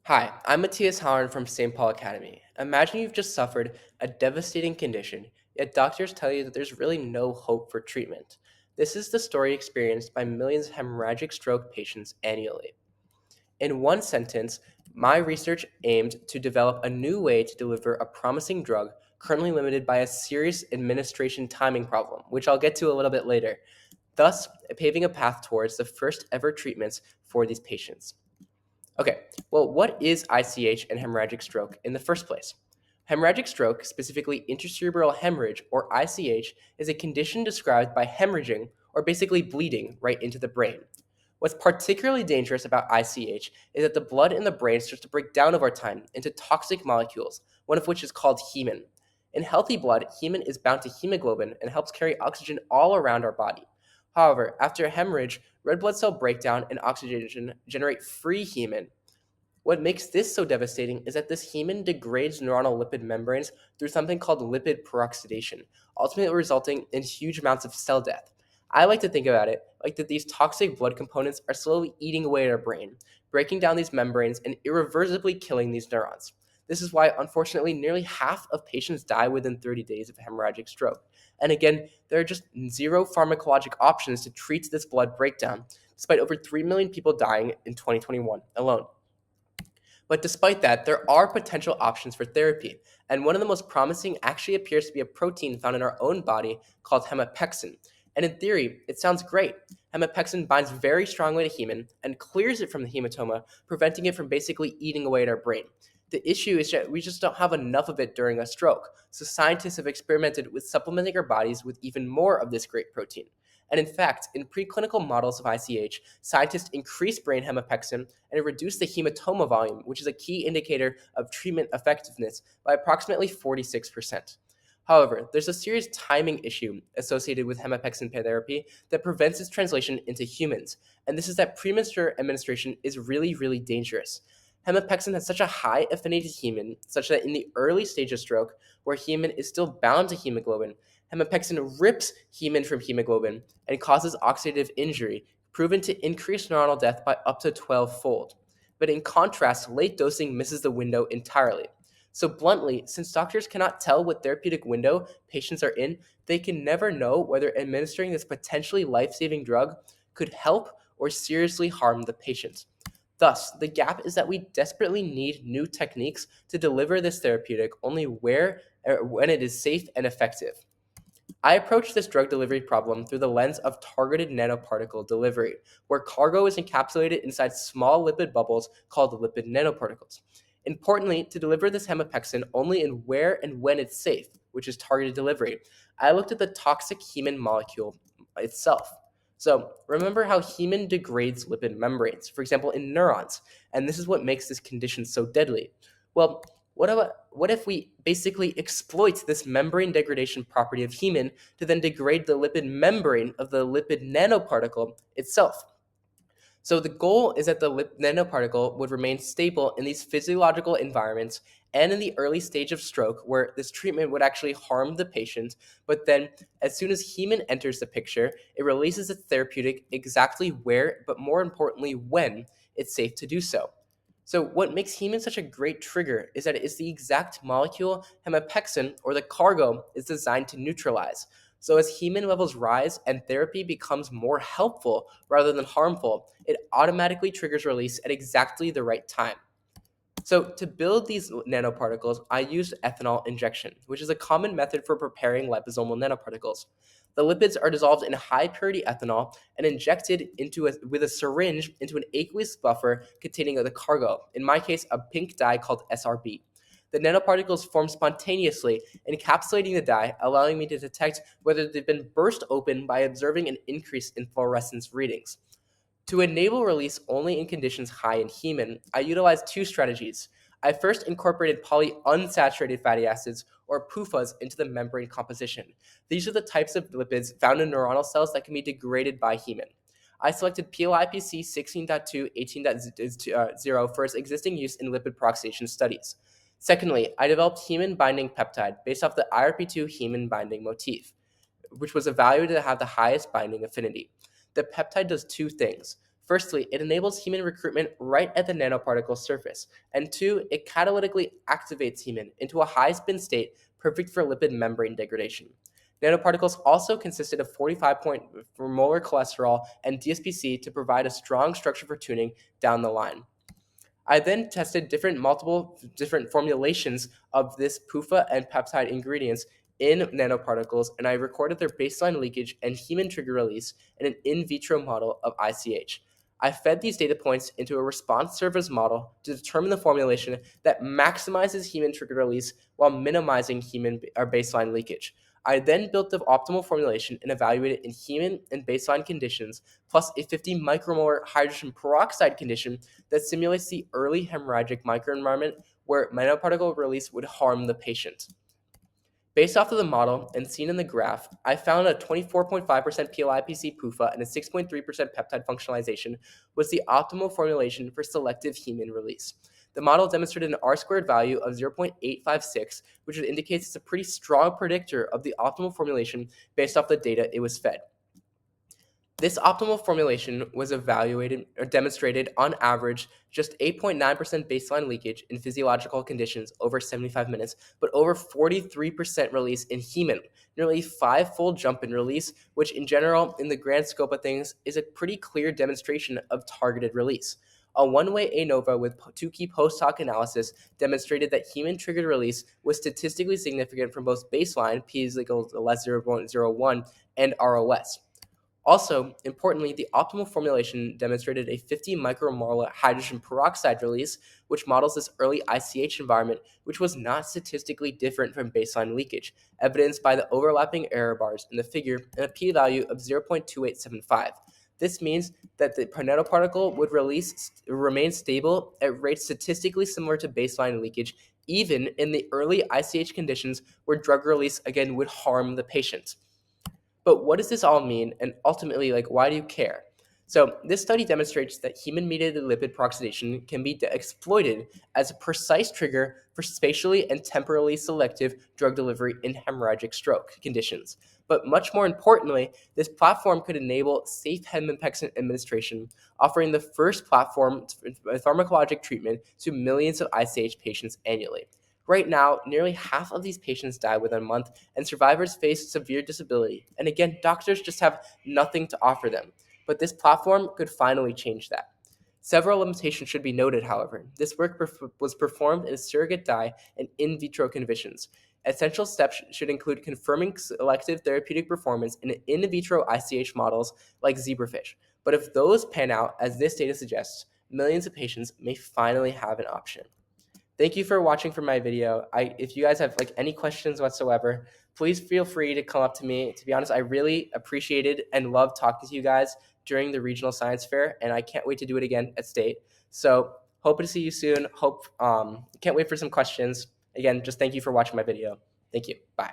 Hi, I'm Mattias Halloran from St. Paul Academy. Imagine you've just suffered a devastating condition, yet doctors tell you that there's really no hope for treatment. This is the story experienced by millions of hemorrhagic stroke patients annually. In one sentence, my research aimed to develop a new way to deliver a promising drug currently limited by a serious administration timing problem, which I'll get to a little bit later, thus paving a path towards the first ever treatments for these patients. Okay, well, what is ICH and hemorrhagic stroke in the first place? Hemorrhagic stroke, specifically intracerebral hemorrhage, or ICH, is a condition described by hemorrhaging, or basically bleeding, right into the brain. What's particularly dangerous about ICH is that the blood in the brain starts to break down over time into toxic molecules, one of which is called hemin. In healthy blood, hemin is bound to hemoglobin and helps carry oxygen all around our body. However, after a hemorrhage, red blood cell breakdown and oxygenation generate free hemin. What makes this so devastating is that this hemin degrades neuronal lipid membranes through something called lipid peroxidation, ultimately resulting in huge amounts of cell death. I like to think about it like that these toxic blood components are slowly eating away at our brain, breaking down these membranes and irreversibly killing these neurons. This is why, unfortunately, nearly half of patients die within 30 days of hemorrhagic stroke. And again, there are just zero pharmacologic options to treat this blood breakdown, despite over 3 million people dying in 2021 alone. But despite that, there are potential options for therapy, and one of the most promising actually appears to be a protein found in our own body called hemopexin. And in theory, it sounds great. Hemopexin binds very strongly to hemin and clears it from the hematoma, preventing it from basically eating away at our brain. The issue is that we just don't have enough of it during a stroke, so scientists have experimented with supplementing our bodies with even more of this great protein. And in fact, in preclinical models of ICH, scientists increased brain hemopexin and it reduced the hematoma volume, which is a key indicator of treatment effectiveness, by approximately 46%. However, there's a serious timing issue associated with hemopexin therapy that prevents its translation into humans, and this is that premature administration is really, really dangerous. Hemopexin has such a high affinity to hemin, such that in the early stage of stroke, where hemin is still bound to hemoglobin, hemopexin rips hemin from hemoglobin and causes oxidative injury, proven to increase neuronal death by up to 12-fold. But in contrast, late dosing misses the window entirely. So, bluntly, since doctors cannot tell what therapeutic window patients are in, they can never know whether administering this potentially life saving drug could help or seriously harm the patient. Thus, the gap is that we desperately need new techniques to deliver this therapeutic only where when it is safe and effective. I approach this drug delivery problem through the lens of targeted nanoparticle delivery, where cargo is encapsulated inside small lipid bubbles called lipid nanoparticles. Importantly, to deliver this hemopexin only in where and when it's safe, which is targeted delivery, I looked at the toxic hemin molecule itself. So, remember how hemin degrades lipid membranes, for example, in neurons, and this is what makes this condition so deadly. Well, what if we basically exploit this membrane degradation property of hemin to then degrade the lipid membrane of the lipid nanoparticle itself? So the goal is that the nanoparticle would remain stable in these physiological environments and in the early stage of stroke where this treatment would actually harm the patient, but then as soon as hemin enters the picture, it releases its therapeutic exactly where, but more importantly when, it's safe to do so. So what makes hemin such a great trigger is that it is the exact molecule hemopexin, or the cargo, is designed to neutralize. So as hemin levels rise and therapy becomes more helpful rather than harmful, it automatically triggers release at exactly the right time. So to build these nanoparticles, I used ethanol injection, which is a common method for preparing liposomal nanoparticles. The lipids are dissolved in high purity ethanol and injected with a syringe into an aqueous buffer containing the cargo, in my case, a pink dye called SRB. The nanoparticles form spontaneously, encapsulating the dye, allowing me to detect whether they've been burst open by observing an increase in fluorescence readings. To enable release only in conditions high in hemin, I utilized two strategies. I first incorporated polyunsaturated fatty acids, or PUFAs, into the membrane composition. These are the types of lipids found in neuronal cells that can be degraded by hemin. I selected PLIPC 16.2 18.0 for its existing use in lipid peroxidation studies. Secondly, I developed hemin binding peptide based off the IRP2 hemin binding motif, which was evaluated to have the highest binding affinity. The peptide does two things. Firstly, it enables hemin recruitment right at the nanoparticle surface, and two, it catalytically activates hemin into a high spin state perfect for lipid membrane degradation. Nanoparticles also consisted of 45 molar cholesterol and DSPC to provide a strong structure for tuning down the line. I then tested multiple different formulations of this PUFA and peptide ingredients in nanoparticles, and I recorded their baseline leakage and hemin trigger release in an in vitro model of ICH. I fed these data points into a response service model to determine the formulation that maximizes hemin trigger release while minimizing hemin or baseline leakage. I then built the optimal formulation and evaluated it in hemin and baseline conditions, plus a 50 micromolar hydrogen peroxide condition that simulates the early hemorrhagic microenvironment where nanoparticle release would harm the patient. Based off of the model and seen in the graph, I found a 24.5% PLIPC PUFA and a 6.3% peptide functionalization was the optimal formulation for selective hemin release. The model demonstrated an R-squared value of 0.856, which indicates it's a pretty strong predictor of the optimal formulation based off the data it was fed. This optimal formulation was evaluated or demonstrated on average just 8.9% baseline leakage in physiological conditions over 75 minutes, but over 43% release in hemin, nearly a five-fold jump in release, which in general, in the grand scope of things, is a pretty clear demonstration of targeted release. A one-way ANOVA with two key post-hoc analysis demonstrated that hemin-triggered release was statistically significant from both baseline, p is equal to less 0.01, and ROS. Also, importantly, the optimal formulation demonstrated a 50 micromolar hydrogen peroxide release, which models this early ICH environment, which was not statistically different from baseline leakage, evidenced by the overlapping error bars in the figure and a p-value of 0.2875. This means that the nanoparticle would remain stable at rates statistically similar to baseline leakage, even in the early ICH conditions where drug release again would harm the patient. But what does this all mean? And ultimately, why do you care? So this study demonstrates that hemin-mediated lipid peroxidation can be exploited as a precise trigger for spatially and temporally selective drug delivery in hemorrhagic stroke conditions. But much more importantly, this platform could enable safe Hemopexin administration, offering the first platform pharmacologic treatment to millions of ICH patients annually. Right now, nearly half of these patients die within a month, and survivors face severe disability. And again, doctors just have nothing to offer them. But this platform could finally change that. Several limitations should be noted, however. This work was performed in surrogate dye and in vitro conditions. Essential steps should include confirming selective therapeutic performance in in vitro ICH models like zebrafish. But if those pan out, as this data suggests, millions of patients may finally have an option. Thank you for watching for my video. If you guys have any questions whatsoever, please feel free to come up to me. To be honest, I really appreciated and loved talking to you guys during the regional science fair, and I can't wait to do it again at state. So hope to see you soon. Can't wait for some questions. Again, just thank you for watching my video. Thank you. Bye.